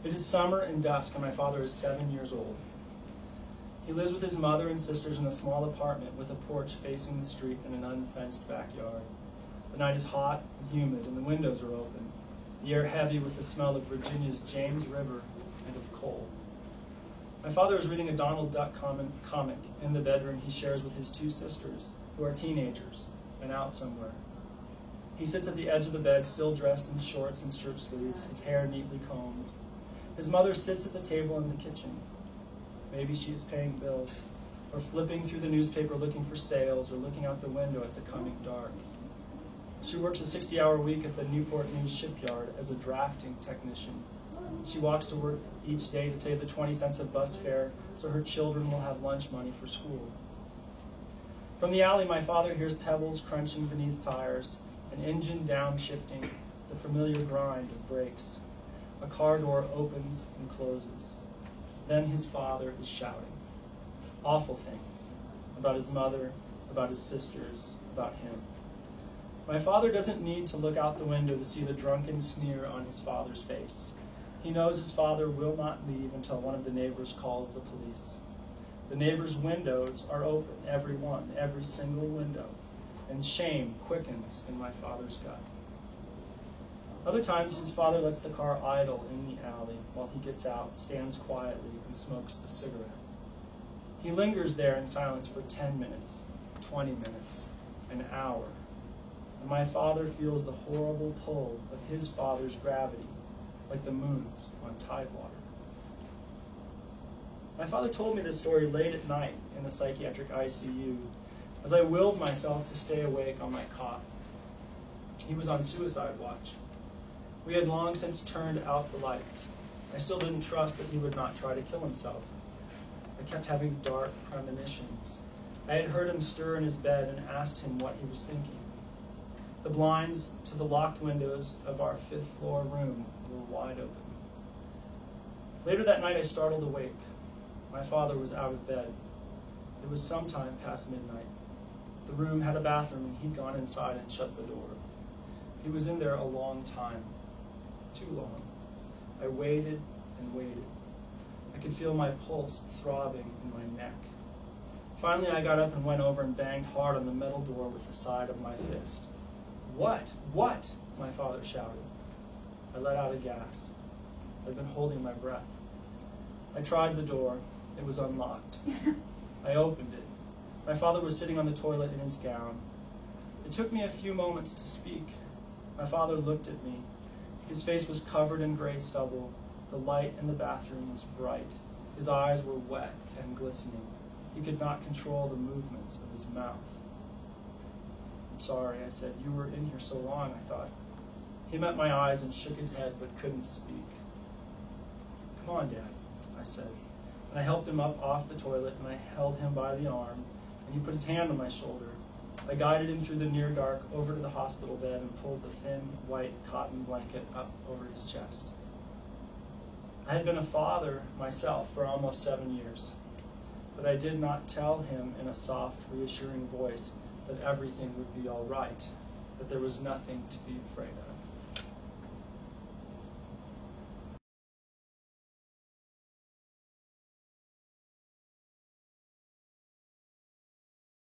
It is summer and dusk, and my father is 7 years old. He lives with his mother and sisters in a small apartment with a porch facing the street and an unfenced backyard. The night is hot and humid, and the windows are open, the air heavy with the smell of Virginia's James River and of coal. My father is reading a Donald Duck comic in the bedroom he shares with his two sisters, who are teenagers and out somewhere. He sits at the edge of the bed, still dressed in shorts and shirt sleeves, his hair neatly combed. His mother sits at the table in the kitchen. Maybe she is paying bills, or flipping through the newspaper looking for sales, or looking out the window at the coming dark. She works a 60-hour week at the Newport News shipyard as a drafting technician. She walks to work each day to save the 20 cents of bus fare so her children will have lunch money for school. From the alley, my father hears pebbles crunching beneath tires, an engine downshifting, the familiar grind of brakes. A car door opens and closes. Then his father is shouting awful things about his mother, about his sisters, about him. My father doesn't need to look out the window to see the drunken sneer on his father's face. He knows his father will not leave until one of the neighbors calls the police. The neighbors' windows are open, every one, every single window, and shame quickens in my father's gut. Other times his father lets the car idle in the alley while he gets out, stands quietly, and smokes a cigarette. He lingers there in silence for 10 minutes, 20 minutes, an hour, and my father feels the horrible pull of his father's gravity, like the moon's on tidewater. My father told me this story late at night in the psychiatric ICU, as I willed myself to stay awake on my cot. He was on suicide watch. We had long since turned out the lights. I still didn't trust that he would not try to kill himself. I kept having dark premonitions. I had heard him stir in his bed and asked him what he was thinking. The blinds to the locked windows of our fifth-floor room were wide open. Later that night, I startled awake. My father was out of bed. It was sometime past midnight. The room had a bathroom, and he'd gone inside and shut the door. He was in there a long time. Too long. I waited and waited. I could feel my pulse throbbing in my neck. Finally, I got up and went over and banged hard on the metal door with the side of my fist. What? What? My father shouted. I let out a gasp. I'd been holding my breath. I tried the door. It was unlocked. I opened it. My father was sitting on the toilet in his gown. It took me a few moments to speak. My father looked at me. His face was covered in gray stubble. The light in the bathroom was bright. His eyes were wet and glistening. He could not control the movements of his mouth. I'm sorry, I said. You were in here so long, I thought. He met my eyes and shook his head but couldn't speak. Come on, Dad, I said. And I helped him up off the toilet, and I held him by the arm, and he put his hand on my shoulder. I guided him through the near dark over to the hospital bed and pulled the thin, white cotton blanket up over his chest. I had been a father myself for almost 7 years, but I did not tell him in a soft, reassuring voice that everything would be all right, that there was nothing to be afraid of.